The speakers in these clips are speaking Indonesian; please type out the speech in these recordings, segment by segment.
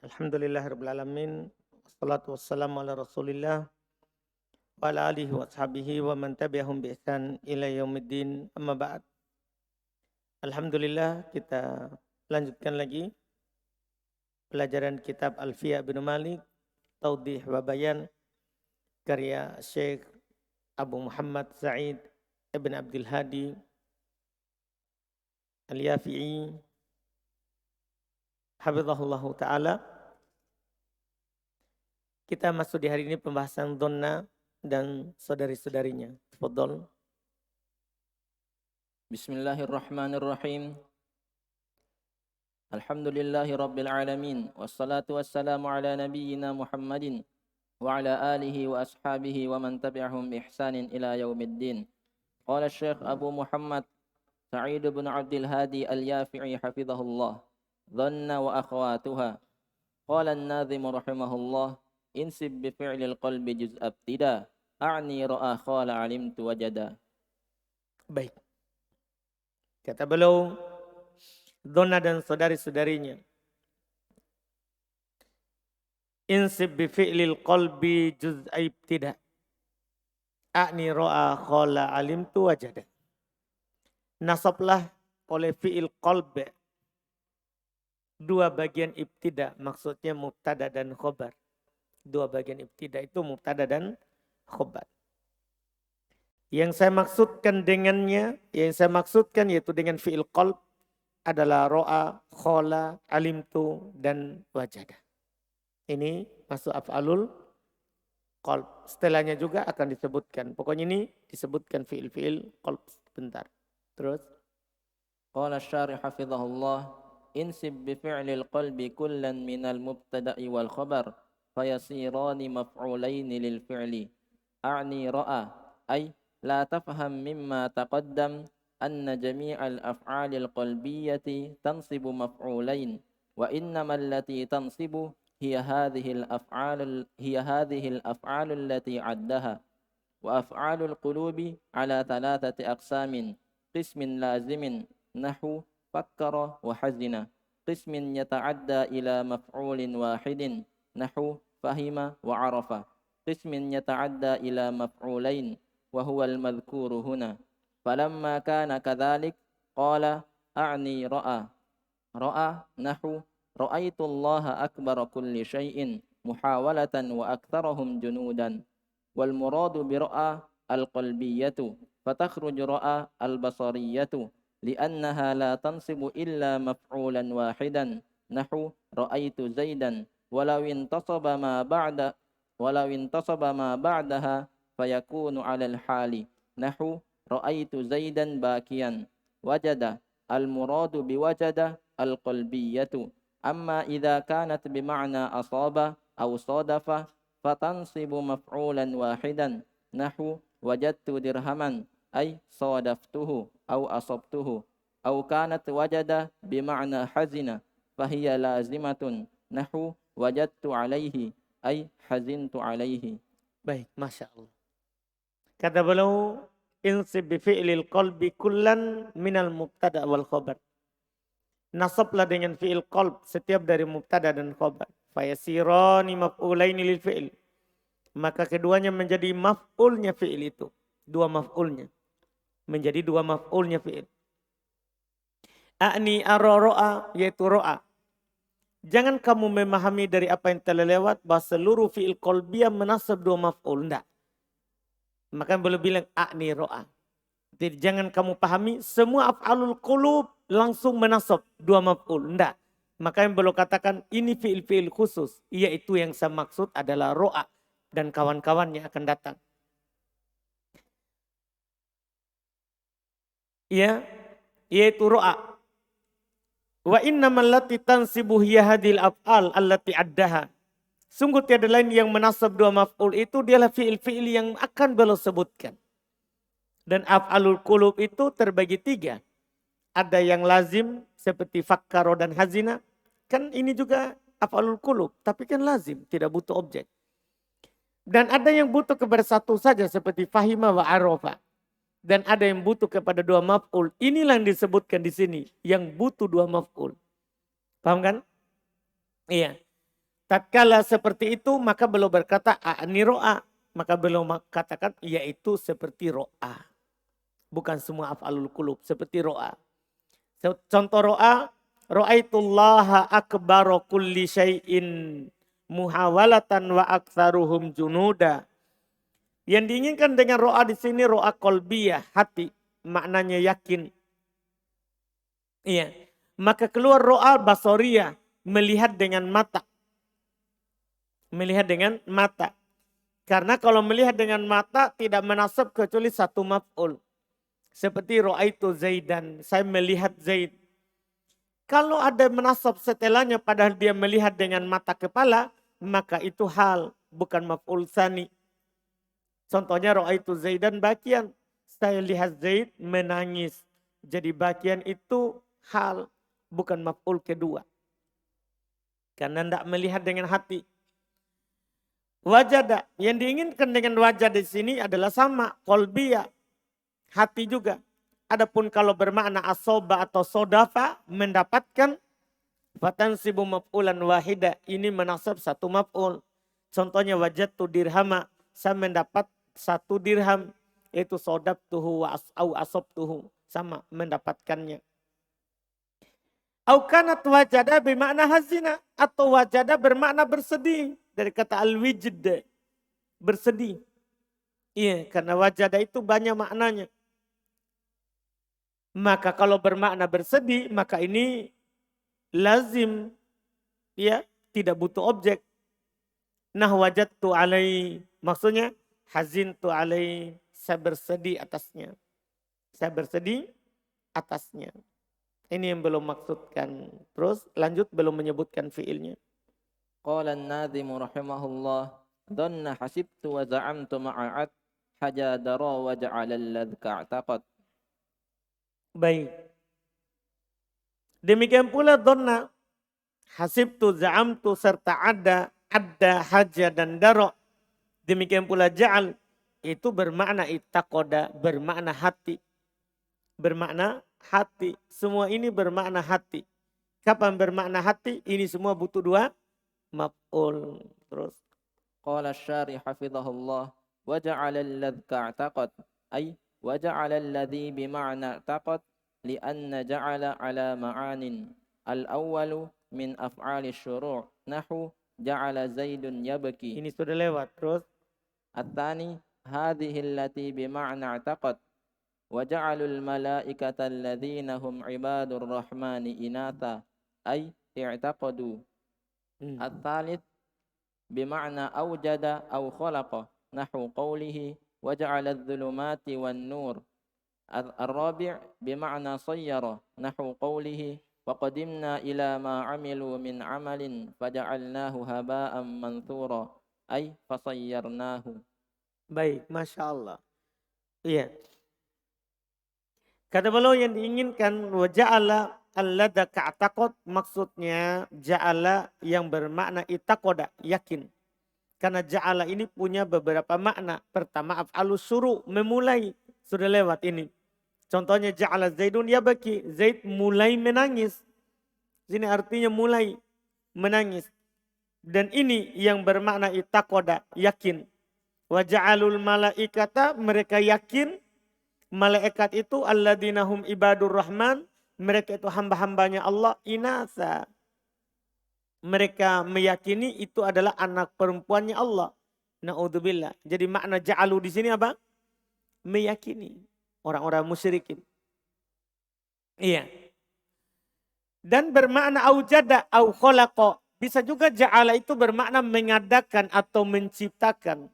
Alhamdulillahirabbil alamin. Wassalatu wassalamu ala Rasulillah wa ala alihi wa ashabihi wa man tabi'ahum bi ihsan ila yaumiddin. Amma ba'd. Alhamdulillah kita lanjutkan lagi pelajaran kitab Alfiyah bin Malik Taudih wa Bayan karya Syekh Abu Muhammad Sa'id Ibn Abdul Hadi Al-Yafi'i hafizahullahu taala. Kita masuk di hari ini pembahasan dhanna dan saudari-saudarinya. Tafadhol. Bismillahirrahmanirrahim. Alhamdulillahi rabbil alamin. Wassalatu wassalamu ala nabiyyina Muhammadin wa ala alihi wa ashabihi wa man tabi'ahum bi ihsanin ila yaumiddin. Qala Syekh Abu Muhammad Sa'id bin Abdul Hadi Al-Yafi'i hafizahullah. Dhanna wa akhwatuha. Qala an-nadhim rahimahullah. Insib bi fi'lil qalbi juz'a ibtida. A'ni ra'a khala alimtu wajada. Baik. Kata beliau, dhanna dan saudari-saudarinya. Insib bi fi'lil qalbi juz'a ibtida. A'ni ra'a khala alimtu wajada. Nasablah oleh fi'il qalb dua bagian ibtida, maksudnya mubtada dan khobar. Dua bagian ibtida itu mubtada dan khobar. Yang saya maksudkan dengannya, yaitu dengan fi'il qalb adalah ro'a, khola, alimtu, dan wajada. Ini masuk af'alul qalb. Setelahnya juga akan disebutkan. Pokoknya ini disebutkan fi'il qalb. Bentar. Terus. Qala syarih hafizahullah. Insib bi fi'lil qalbi kullan minal mubtada'i wal khabar. Fayasirani maf'ulaini lil fi'li. A'ni ra'a. Ay la tafham mimma taqaddam anna jami'al af'alil qalbiyyati tansibu maf'ulain. Wa innama allati tansibu hiya hadhihi al-af'al allati 'addaha. Wa af'alul qulubi ala thalathati aqsamin. Qismin lazimin nahu fakkara wa hazina. Qismin yata'adda ila maf'ulin wahidin nahu fahima wa arafa. Qismin yata'adda ila maf'ulain wa huwa al-madhkuru huna. Falamma kana kadhalik qala a'ni ra'a. Ra'a nahu ra'aitu Allah akbar kulli syai'in muhawalatan wa aktharahum junudan. Wal muradu bi ra'a al-qalbiyyatu فتخرج رأى البصرية لأنها لا تنصب إلا مفعولا واحدا نحو رأيت زيدا ولو انتصب ما بعدها فيكون على الحال نحو رأيت زيدا باكيا. وجد المراد بوجد القلبية. أما إذا كانت بمعنى أصاب أو صادف فتنصب مفعولا واحدا نحو وجدت درهما أي صادفته أو أصبته. أو كانت وجد بمعنى حزن فهي لازمة نحو وجدت عليه أي حزنت عليه. Baik, Masya Allah. Kata beliau, insib bi fi'lil qalbi kullan minal mubtada wal khobar. Nasablah dengan fi'il qalb setiap dari mubtada dan khobar. Fayasirani maf'ulaini lil fi'il. Maka keduanya menjadi maf'ulnya fi'il itu. Dua maf'ulnya. Menjadi dua maf'ulnya fi'il. A'ni ro'a, yaitu ro'a. Jangan kamu memahami dari apa yang telah lewat bahwa seluruh fi'il qalbiyah menasab dua maf'ul. Tidak. Maka boleh bilang a'ni ro'a. Jadi jangan kamu pahami semua af'alul qulub langsung menasab dua maf'ul. Tidak. Maka yang boleh katakan ini fi'il khusus. Yaitu yang saya maksud adalah ro'a. Dan kawan-kawannya akan datang. Ya, yaitu ro'a. Wa innamal lati tansibu hiya hadhil af'al allati addaha. Sungguh tiada lain yang menasab dua maf'ul itu dialah fi'il yang akan beliau sebutkan. Dan af'alul qulub itu terbagi tiga. Ada yang lazim seperti fakkaro dan hazina. Kan ini juga af'alul qulub, tapi kan lazim, tidak butuh objek. Dan ada yang butuh kepada satu saja seperti fahima wa arafa. Dan ada yang butuh kepada dua maf'ul. Inilah yang disebutkan di sini. Yang butuh dua maf'ul. Paham kan? Iya. Tatkala seperti itu maka beliau berkata a'ni ro'a. Maka beliau katakan yaitu seperti ro'a. Bukan semua af'alul qulub, seperti ro'a. Contoh ro'a, ra'aitullaha akbaro kulli syai'in muhawalatan wa aktsaruhum junuda. Yang diinginkan dengan ro'a di sini ro'a qalbiyah, hati, maknanya yakin. Iya. Maka keluar ro'a basoriyah, melihat dengan mata. Melihat dengan mata. Karena kalau melihat dengan mata tidak menasab kecuali satu maf'ul. Seperti ro'aitu Zaidan, saya melihat Zaid. Kalau ada menasab setelahnya padahal dia melihat dengan mata kepala, maka itu hal, bukan maf'ul tsani. Contohnya ro'aitu Zaidan bakian, saya lihat Zaid menangis. Jadi bakian itu hal, bukan maf'ul kedua. Karena tidak melihat dengan hati. Wajada, yang diinginkan dengan wajah di sini adalah sama, qalbiyah, hati juga. Adapun kalau bermakna asoba atau sodafa, mendapatkan fatansibu maf'ulan wahida, ini menasab satu maf'ul. Contohnya wajadtu dirhama, saya mendapat satu dirham, yaitu sodabtuhu au asobtuhu, sama mendapatkannya. Au kanat wajada bermakna hazina, atau wajada bermakna bersedih. Dari kata al-wijd, bersedih. Iya, karena wajada itu banyak maknanya. Maka kalau bermakna bersedih, maka ini lazim, ya, tidak butuh objek. Nah wajadtu alai, maksudnya hazintu alai, saya bersedih atasnya. Saya bersedih atasnya. Ini yang belum maksudkan. Terus lanjut belum menyebutkan fiilnya. Qala an-nadhimu rahimahullah, dhanna hasibtu wa za'amtu ma'at hajadara wa ja'ala alladhka i'taqad. Baik. Demikian pula dhanna, hasibtu, za'amtu, serta ada, haja dan daro. Demikian pula ja'al, itu bermakna ittaqoda, bermakna hati. Bermakna hati. Semua ini bermakna hati. Kapan bermakna hati? Ini semua butuh dua maf'ul. Terus. Qala asy-syarih hafizahullah, wa ja'ala alladhka i'taqad, ay wa ja'ala alladhi bima'na i'taqad li'anna ja'ala ala ma'anin. Al-awwalu min af'ali syuru' nahu ja'ala Zaidun yabki. Ini sudah lewat. Terus. At-tsani hadhihi allati bima'na i'taqad wa ja'alul malaikata alladhina hum ibadur rahmani inatha ay i'taqadu. At-thalith bima'na awjada aw khalaqa nahu qawlihi wa ja'ala adh-dhulumati wan-nur. Ar-rabi' bima'na sayyara nahu qawlihi wa qadimna ila ma 'amilu min 'amalin faja'alnahu haba'an manthura ay fasayyarnahu. Baik, Masya Allah. Iya. Kata beliau yang diinginkan wa ja'ala alladha ka'taqad, maksudnya ja'ala yang bermakna itaqoda, yakin. Karena ja'ala ini punya beberapa makna. Pertama af'alus syuru, memulai. Sudah lewat ini. Contohnya ja'ala Zaidun yabki, Zaid mulai menangis. Sini artinya mulai menangis. Dan ini yang bermakna itaqoda, yakin. Wa ja'alul malaikata, mereka yakin. Malaikat itu alladzina hum ibadur rahman, mereka itu hamba-hambanya Allah, inasa. Mereka meyakini itu adalah anak perempuannya Allah. Na'udzubillah. Jadi makna ja'alu di sini apa? Meyakini orang-orang musyrikin. Iya. Dan bermakna aujada au khalaqa. Bisa juga ja'ala itu bermakna mengadakan atau menciptakan.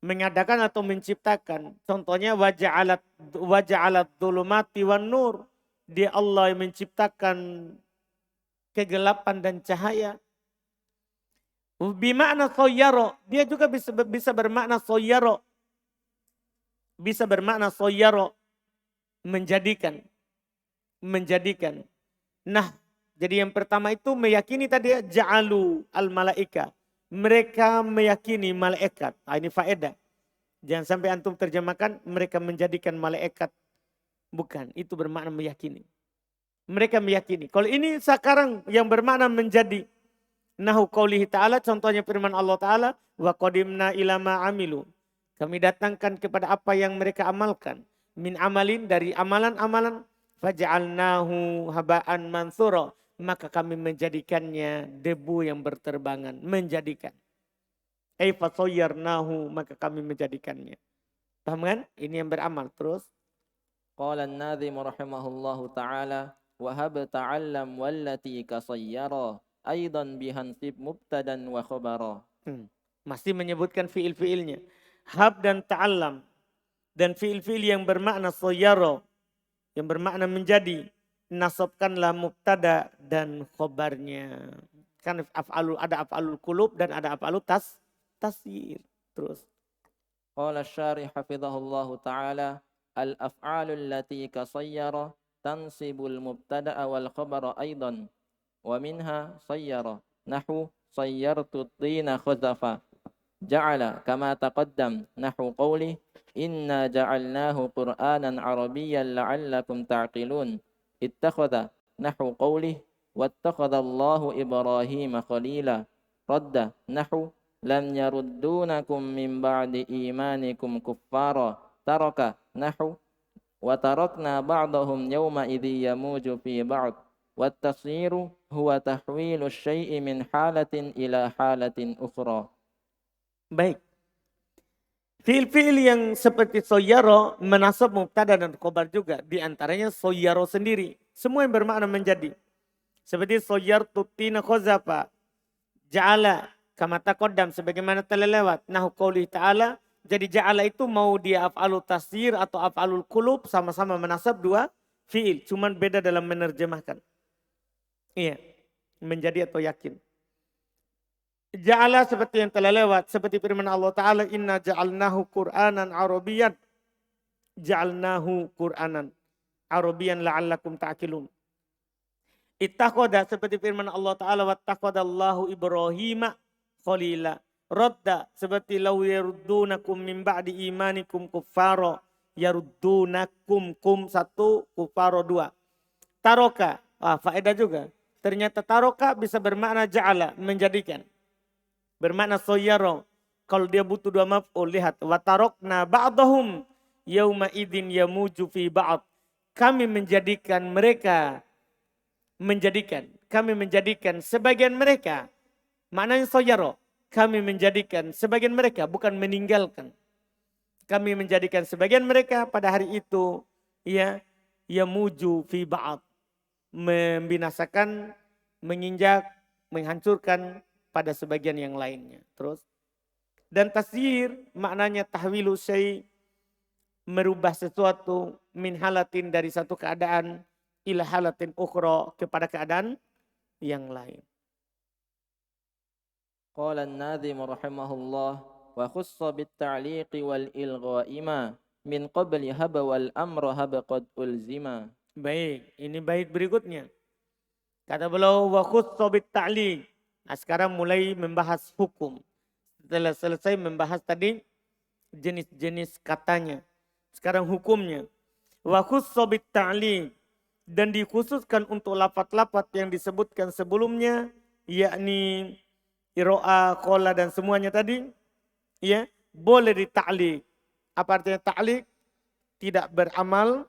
Mengadakan atau menciptakan. Contohnya waja'alat dhulumati wan nur. Dia Allah yang menciptakan kegelapan dan cahaya. Bimakna soyyaro. Dia juga bisa bermakna soyyaro. Bisa bermakna soyyaro. Menjadikan. Menjadikan. Nah, jadi yang pertama itu meyakini tadi ja'alu al-malaika. Mereka meyakini malaikat. Ini faedah. Jangan sampai antum terjemahkan mereka menjadikan malaikat. Bukan, itu bermakna meyakini. Mereka meyakini. Kalau ini sekarang yang bermakna menjadi. Nahu qaulihi ta'ala, contohnya firman Allah Ta'ala, wa qadimna ila ma amilu. Kami datangkan kepada apa yang mereka amalkan. Min amalin, dari amalan-amalan. Faja'alnahu haba'an mansura. Maka kami menjadikannya debu yang berterbangan. Menjadikan. Fasoyyarnahu, maka kami menjadikannya. Paham kan? Ini yang beramal. Terus. Qala an-nadhim rahimahullahu ta'ala wa hab ta'allam wallati kasayyara aidan bihansib mubtadan wa khabara. Masih menyebutkan fiil-fiilnya. Hab dan ta'allam. Dan fiil-fiil yang bermakna soyaro. Yang bermakna menjadi. Nasabkanlah mubtada dan khobarnya. Kan ada af'alul qulub dan ada af'alul tasyir. Terus. Qala asy-syarih hafizahullahu ta'ala al-af'alu allati kasayyara tansibul mubtada'a wal khabara aidan wa minha sayyara nahu sayyartu at-tina khazafa ja'ala kama taqaddam nahu qawli inna ja'alnahu qur'anan arabiyyan la'allakum ta'qilun ittakhadha nahu qawli wattakhadha Allahu Ibrahima khalila radda nahu lam yaruddunakum min ba'di imanikum kuffara taraka nahu wa tarakna ba'dahum yawma idhi yamuju fi ba'd wat tasyiru huwa tahwilu syai'i min halatin ila halatin ukhra. Baik. Fiil-fiil yang seperti soyaro menasab mubtada dan khobar juga. Di antaranya soyaro sendiri. Semua yang bermakna menjadi. Seperti soyar tutina khozafa. Ja'ala kama taqaddam sebagaimana telah lewat. Nahu qauli ta'ala. Jadi ja'ala itu mau dia af'alul tasyir atau af'alul qulub sama-sama menasab dua fiil. Cuman beda dalam menerjemahkan. Iya. Menjadi atau yakin. Ja'ala seperti yang telah lewat. Seperti firman Allah Ta'ala. Inna ja'alnahu Qur'anan Arabiyyan. Ja'alnahu Qur'anan Arabiyyan la'allakum ta'qilun. Ittakhadha seperti firman Allah Ta'ala. Wattakhadallahu Ibrahima khalila. Radda seperti law yaruddunakum min ba'di imanikum kuffara. Yaruddunakum kum satu kuffara dua. Taroka. Faedah juga. Ternyata taroka bisa bermakna ja'ala. Menjadikan. Bermakna soyaro. Kalau dia butuh dua maf'ul. Lihat. Watarokna ba'dahum. Yawma idin yamuju fi ba'd. Kami menjadikan mereka. Kami menjadikan sebagian mereka. Maknanya soyaro. Kami menjadikan sebagian mereka. Bukan meninggalkan. Kami menjadikan sebagian mereka pada hari itu. Ya. Yamuju fi ba'd. Membinasakan. Menginjak. Menghancurkan. Pada sebagian yang lainnya. Terus. Dan tasyir maknanya tahwilu syai. Merubah sesuatu. Min halatin dari satu keadaan. Ila halatin ukhra. Kepada keadaan yang lain. Qala an-nadhim rahimahullah wa khussa bit-ta'liqi wal ilgha'ima min qabli haba wal amra haba qad ulzima. Baik, ini bait berikutnya. Kata beliau wa khussa bit-ta'liq. Nah, sekarang mulai membahas hukum. Setelah selesai membahas tadi jenis-jenis katanya. Sekarang hukumnya. Wa khussa bit-ta'liq. Dan dikhususkan untuk lafaz-lafaz yang disebutkan sebelumnya. Yakni iro'a, qola dan semuanya tadi. Ya, boleh dita'liq. Apa artinya ta'liq? Tidak beramal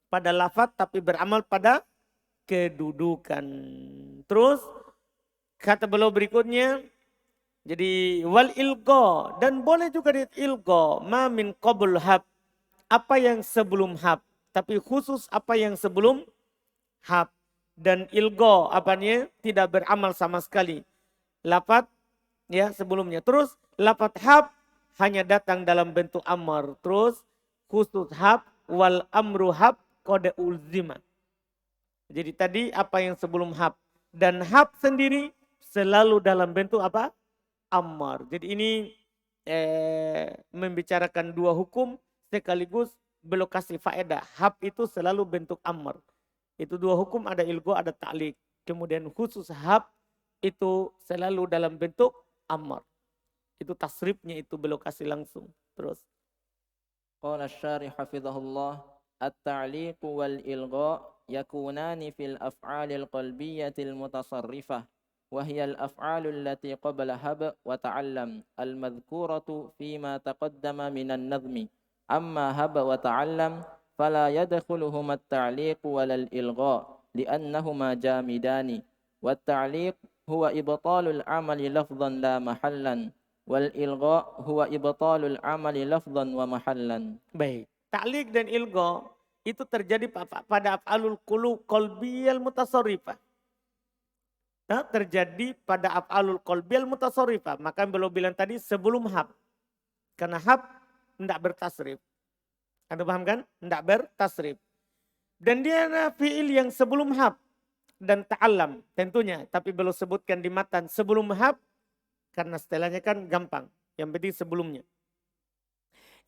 pada lafaz tapi beramal pada kedudukan. Terus kata beliau berikutnya. Jadi wal ilgo. Dan boleh juga di ilgo. Ma min qabl hab. Apa yang sebelum hab. Tapi khusus apa yang sebelum hab. Dan ilgo apanya tidak beramal sama sekali. Lafaz ya sebelumnya. Terus lafaz hab hanya datang dalam bentuk amar. Terus khusus hab wal amru hab qad ulzima. Jadi tadi apa yang sebelum hab. Dan hab sendiri selalu dalam bentuk apa? Amar. Jadi ini membicarakan dua hukum sekaligus belokasi faedah. Hab itu selalu bentuk amar. Itu dua hukum, ada ilgo, ada ta'liq. Kemudian khusus hab itu selalu dalam bentuk amar. Itu tasrifnya, itu belokasi langsung. Terus. Qala asy-syarih hafizahullah at-ta'liq wal ilgha yakunani fil af'alil qalbiyatil mutasarrifah وهي الأفعال التي قبل هب وتعلم المذكورة فيما تقدم من النظم. أما هب وتعلم فلا يدخلهما التعليق ولا الإلغاء لأنهما جامدان، والتعليق هو إبطال العمل لفظا لا محلا، والإلغاء هو إبطال العمل لفظا ومحلا. Baik. Ta'liq dan ilgha itu terjadi pada af'alul qalbiyal mutasarrifah. Nah, terjadi pada af'alul qalbiyal mutasarrifah. Maka beliau bilang tadi sebelum hab. Karena hab tidak bertasrif. Anda paham kan? Tidak bertasrif. Dan dia fi'il yang sebelum hab dan ta'allam tentunya. Tapi beliau sebutkan di matan sebelum hab. Karena setelahnya kan gampang. Yang penting sebelumnya.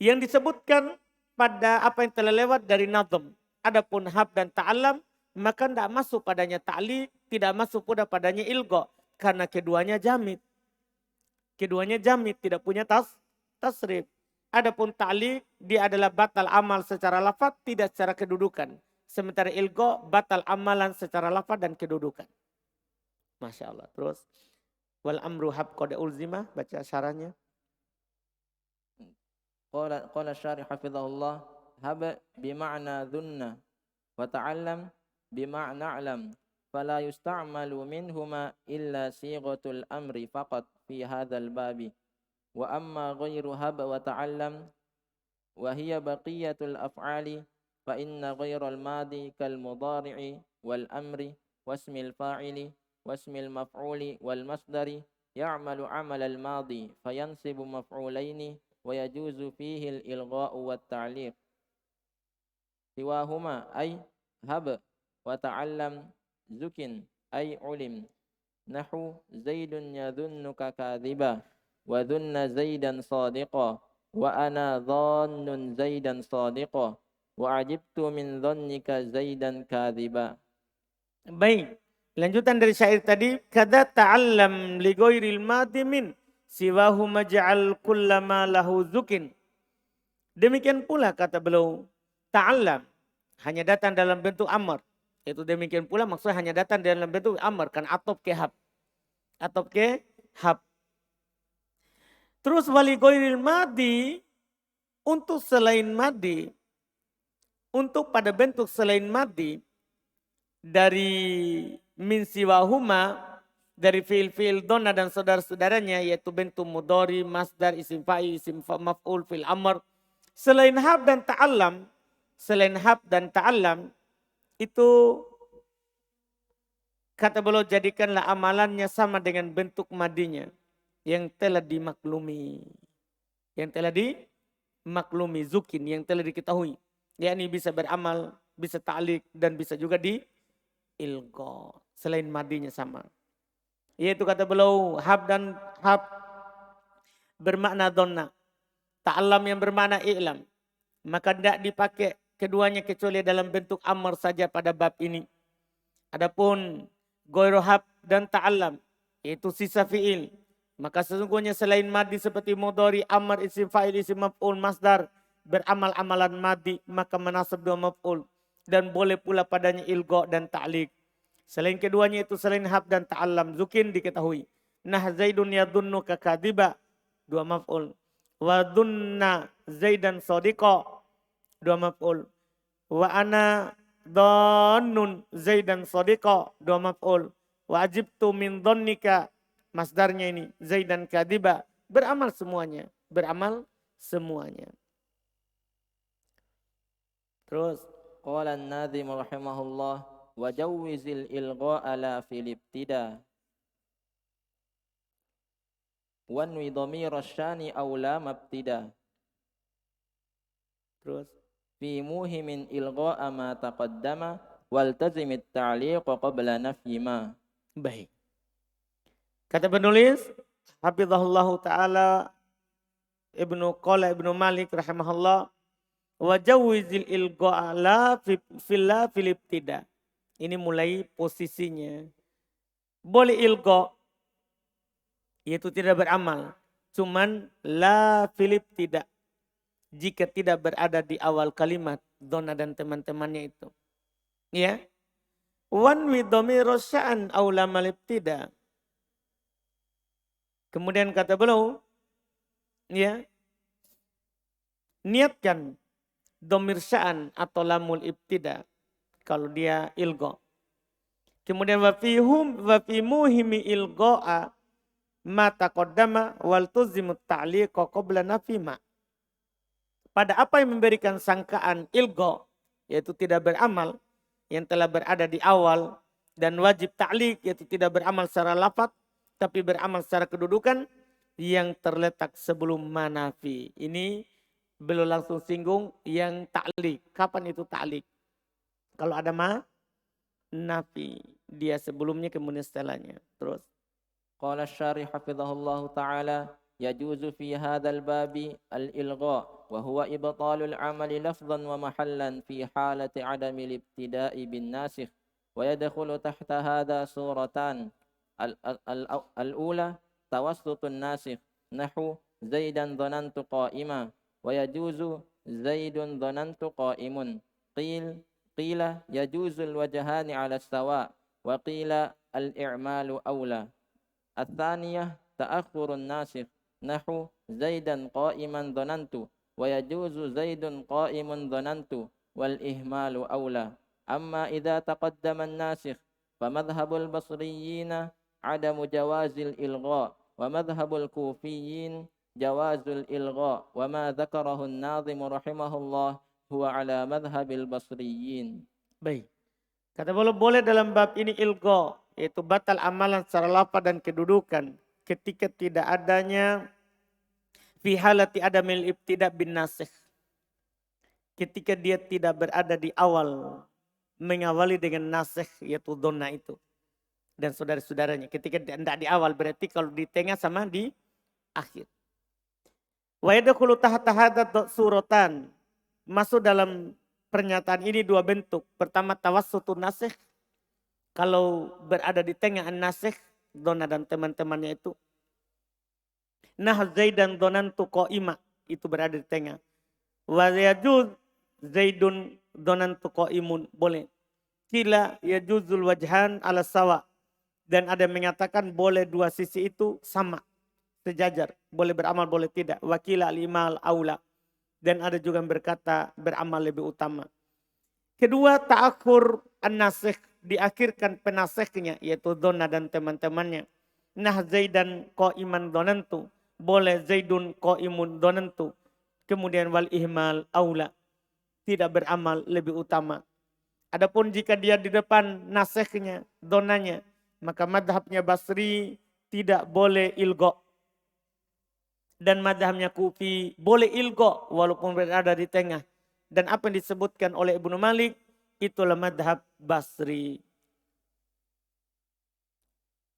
Yang disebutkan pada apa yang telah lewat dari nazm. Adapun hab dan ta'allam, maka tidak masuk padanya ta'liq, tidak masuk pula padanya ilgha. Karena keduanya jamid. Keduanya jamid, tidak punya tasrif. Adapun ta'liq, dia adalah batal amal secara lafaz, tidak secara kedudukan. Sementara ilgha, batal amalan secara lafaz dan kedudukan. Masya Allah. Terus, wal amru hab qad ulzimah, baca syarahnya. قال الشارح حفظه الله: هب بمعنى ذن، وتعلم بمعنى علم، فلا يستعمل منهما إلا صيغة الأمر فقط في هذا الباب. وأما غير هب وتعلم وهي بقية الأفعال فإن غير الماضي كالمضارع والأمر واسم الفاعل واسم المفعول والمصدر يعمل عمل الماضي فينصب مفعولين ويجوز فيه الإلغاء والتعليق. سواهما أي هب وتعلم زكن أي علم، نحو زيد يظنك كاذبا وظن زيدا صادقا وأنا ظان زيدا صادقا وعجبت من ظنك زيدا كاذبا. Baik, lanjutan dari syair tadi, kada ta'allam li ghairil madi min siwahu maj'al kullama lahu zukin. Demikian pula kata beliau, ta'allam hanya datang dalam bentuk amr. Itu demikian pula maksudnya hanya datang dalam bentuk amr, kan atop ke hab. Atop ke hab. Terus wali ghairil madi, untuk selain madi, untuk pada bentuk selain madi, dari min siwahuma, dari fi'il donna dan saudara-saudaranya, yaitu bentuk mudhari, masdar, isim fa'il, isim maf'ul, fil amr. Selain hab dan ta'allam, itu kata beliau jadikanlah amalannya sama dengan bentuk madinya yang telah dimaklumi. Yang telah dimaklumi, zukin, yang telah diketahui. Yakni bisa beramal, bisa ta'liq dan bisa juga di ilgha. Selain madinya sama. Yaitu kata beliau hab dan hab bermakna donna. Ta'allam yang bermakna i'lam. Maka tidak dipakai keduanya kecuali dalam bentuk amr saja pada bab ini. Adapun ghairu hab dan ta'allam, yaitu sisa fi'il. Maka sesungguhnya selain madi seperti mudhari, amr, isim fa'il, isim maf'ul, masdar, beramal amalan madi, maka menasab dua maf'ul. Dan boleh pula padanya ilgha dan ta'liq. Selain keduanya itu selain hab dan ta'allam, zukin diketahui. Nah zaidun yadhunnuka kadiba, dua maf'ul. Wa dhunna zaidan sadiqa, dua maf'ul. Wa ana dhannun zaidan sadiqa, dua maf'ul. Wa ajibtu min dhannika, masdarnya ini zaidan kadiba, beramal semuanya, beramal semuanya. Terus qala an-nadhim rahimahullah wajawizil ilgha'a la fil ibtida wanwi dhamir asy-syani aw la mabtida. Terus fi muhimin ilgha'a ma taqaddama waltazim at-ta'liq qabla nafyi ma. Baik. Kata penulis hafizahullahu taala Ibnu Malik rahimahullah, wajawizil ilgha'a la fil ibtida. Ini mulai posisinya. Boleh ilgha, yaitu tidak beramal. Cuman la filip tidak. Jika tidak berada di awal kalimat donna dan teman-temannya itu. Ya. Wan wi dhamiru sya'an aw la malibtida. Kemudian kata beliau, ya, niatkan domir sya'an atau lamul ibtida kalau dia ilgo. Kemudian wa fi muhimi ilgo'a ma taqaddama wal tuzimut ta'liqa qabla nafima. Pada apa yang memberikan sangkaan ilgo, yaitu tidak beramal, yang telah berada di awal, dan wajib ta'liq, yaitu tidak beramal secara lafaz, tapi beramal secara kedudukan, yang terletak sebelum manafi. Ini belum langsung singgung yang ta'liq. Kapan itu ta'liq? Kalau ada nafi, dia sebelumnya kemudian setelahnya. Terus. قال الشارح حفظه الله تعالى يجوز في هذا الباب الإلغاء وهو إبطال العمل لفظا ومحلا في حالة عدم الابتداء بالناسخ ويدخل تحت هذا صورتان الأولى توسط الناسخ نحو زيدا ظننت قائما ويجوز زيد ظننت قائم قيل يجوز الوجهان على السواء وقيل الإعمال أولى الثانية تأخر الناسخ نحو زيدا قائما ظننت ويجوز زيد قائم ظننت والإهمال أولى أما إذا تقدم الناسخ فمذهب البصريين عدم جواز الإلغاء ومذهب الكوفيين جواز الإلغاء وما ذكره الناظم رحمه الله هو على مذهب البصريين. Baik. Kata boleh dalam bab ini ilgo, yaitu batal amalan secara lafaz dan kedudukan ketika tidak adanya fi halati adamil ibtida bin nasikh. Ketika dia tidak berada di awal, mengawali dengan nasikh, yaitu donna itu. Dan saudara-saudaranya. Ketika tidak di awal, berarti kalau di tengah sama di akhir. Wa yadkhulu tahta hadha suratan. Masuk dalam pernyataan ini dua bentuk. Pertama tawassutun nasikh. Kalau berada di tengah an-nasikh, dona dan teman-temannya itu. Nah Zaidan donantu qa'ima, itu berada di tengah. Wa yajuz Zaidun donantu qa'imun, boleh. Kila yajuzul wajhan ala sawa. Dan ada yang mengatakan boleh dua sisi itu sama, sejajar. Boleh beramal, boleh tidak. Wakila al-imal aula. Dan ada juga yang berkata beramal lebih utama. Kedua, ta'akhur an-nasikh, diakhirkan penasikhnya, yaitu dona dan teman-temannya. Nah Zaidan qa'iman donantu, boleh Zaidun qa'imun donantu. Kemudian wal ihmal aula, tidak beramal lebih utama. Adapun jika dia di depan nasikhnya, donanya, maka madhabnya Basri tidak boleh ilgo. Dan madhabnya Kufi boleh ilgo walaupun berada di tengah. Dan apa yang disebutkan oleh Ibnu Malik, itulah madhab Basri.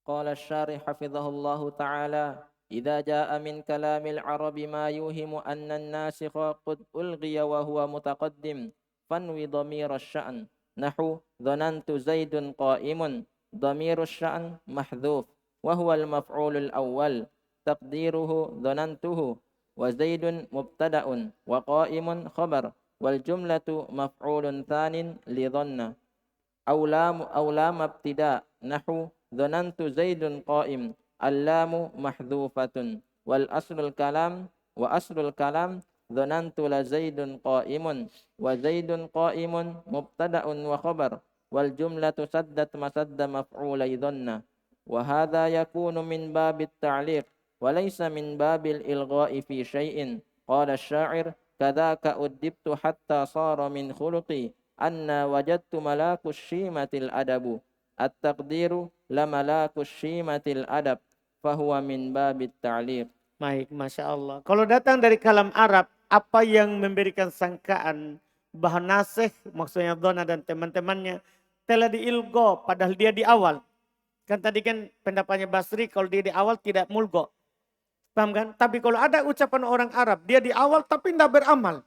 قال الشارح حفظه الله تعالى إذا جاء من كلام العرب ما يوهم أن الناسخ قد ألغي وهو متقدم فانوي ضمير الشأن نحو ظننت زيد قائم ضمير الشأن محذوف وهو المفعول الأول تقديره ظننته وزيد مبتدأ وقائم خبر والجملة مفعول ثان لظن أو لام ابتداء نحو ظننت زيد قائم اللام محذوفة وأصل الكلام ظننت لزيد قائم وزيد قائم مبتدأ وخبر والجملة سدت مسد مفعولي ظن وهذا يكون من باب التعليق وليس من باب الإلغاء في شيء قال الشاعر كذاك أدبت حتى صار من خلقي أن وجدت ملاك الشيمة الأدب التقدير لملاك الشيمة الأدب فهو من باب التعليق. Baik, Masya Allah. Kalau datang dari kalam Arab, apa yang memberikan sangkaan bahwa nasikh, maksudnya dona dan teman-temannya, telah diilgo padahal dia di awal. Kan tadi kan pendapatnya Basri, kalau dia di awal tidak mulgo. Paham kan? Tapi kalau ada ucapan orang Arab, dia di awal tapi tidak beramal.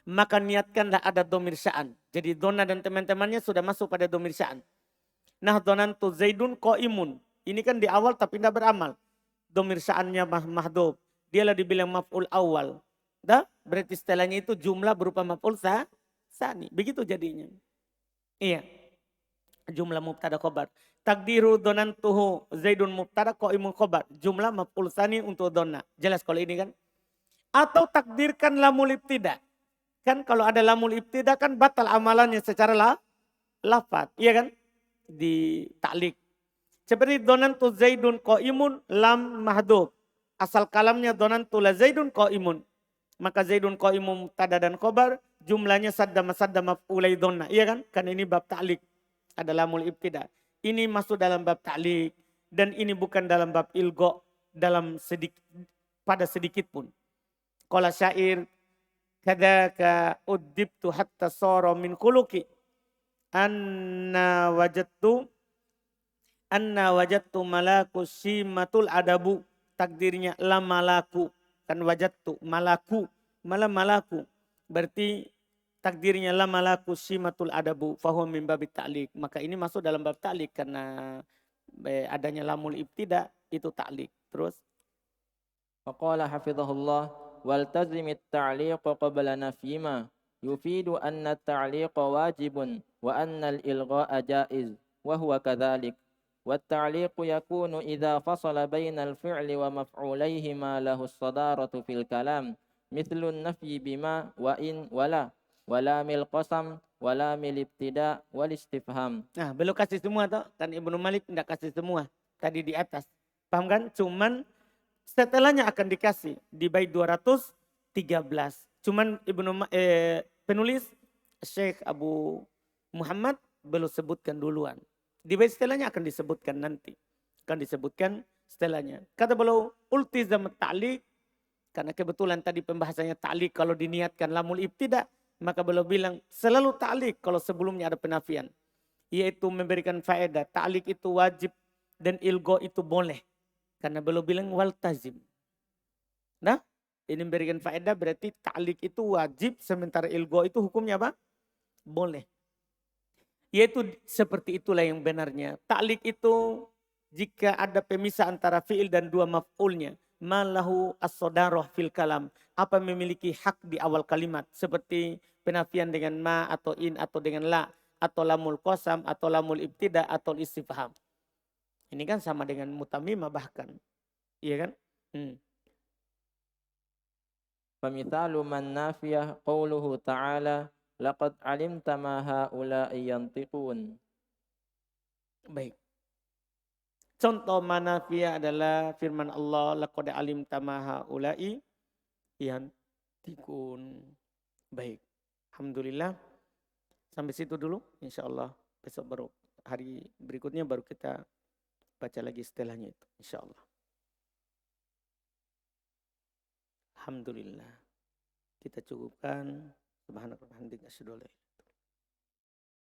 Maka niatkanlah ada domir sya'an. Jadi dona dan teman-temannya sudah masuk pada domir sya'an. Nah donantu Zaidun qa'imun. Ini kan di awal tapi tidak beramal. Domir sya'annya mahdhuf. Dialah dibilang maf'ul awal. Dah? Berarti setelahnya itu jumlah berupa maf'ul sani. Begitu jadinya. Iya. Jumlah mubtada khobar. Takdiru donantuhu Zaidun mubtada qaimun khobar. Jumlah maf'ul tsani untuk donna. Jelas kalau ini kan? Atau takdirkan lamul ibtida. Kan kalau ada lamul ibtida kan batal amalannya secara lafaz. Iya kan? Di ta'lik. Seperti donantu Zaidun qaimun lam mahdhuf. Asal kalamnya donantu la Zaidun qaimun. Maka Zaidun qaimun mubtada dan khobar. Jumlahnya sadda maf'ulai donna. Iya kan? Kan ini bab ta'lik. Ada lamul ibtida. Ini masuk dalam bab ta'lik. Dan ini bukan dalam bab ilgo. Dalam pada sedikit pun. Qala syair. Kadaka uddibtu hatta soro min khuluqi. Anna wajadtu malaku simatul adabu. Takdirnya la malaku. Kan wajadtu malaku. Malah malaku. Berarti takdirnya la malaku simatul adabu fahuwa min babit ta'liq. Maka ini masuk dalam bab ta'liq karena adanya lamul ibtida itu ta'liq. Terus Faqala hafizahullah waltazim at-ta'liq qabla nafyima yufidu anna at-ta'liq wajibun wa anna al-ilgha'a jaiz wa huwa kadhalik. والتعليق يكون إذا فصل بين الفعل ومفعوليهما له الصدارة في الكلام مثل النفي بما وإن ولا walamil qasam walamil ibtida wal istifham. Nah, belum kasih semua toh. Kan Ibnu Malik tidak kasih semua tadi di atas. Paham kan? Cuman setelahnya akan dikasih di bait 213. Cuman penulis Syekh Abu Muhammad belum sebutkan duluan. Di bait setelahnya akan disebutkan nanti. Akan disebutkan setelahnya. Kata beliau ultizam ta'liq karena kebetulan tadi pembahasannya ta'liq kalau diniatkan lamul ibtida. Maka beliau bilang selalu ta'liq kalau sebelumnya ada penafian. Yaitu memberikan faedah. Ta'liq itu wajib dan ilgo itu boleh. Karena beliau bilang wal tazim. Nah ini memberikan faedah berarti ta'liq itu wajib. Sementara ilgo itu hukumnya apa? Boleh. Yaitu seperti itulah yang benarnya. Ta'liq itu jika ada pemisah antara fi'il dan dua maf'ulnya. Malahu as-sodaroh fil kalam. Apa memiliki hak di awal kalimat. Seperti penafian dengan ma atau in atau dengan la. Atau lamul qasam atau lamul ibtida atau istifham. Ini kan sama dengan mutamimah bahkan. Iya kan? Famithalu man nafiyah qawluhu ta'ala laqad alimta ma haula'i yantiqun. Baik. Contoh manafiyah adalah firman Allah laqad alimta ma haula'i yantiqun. Baik. Alhamdulillah. Sampai situ dulu. InsyaAllah besok baru hari berikutnya baru kita baca lagi setelahnya itu. InsyaAllah. Alhamdulillah. Kita cukupkan. Subhanallah.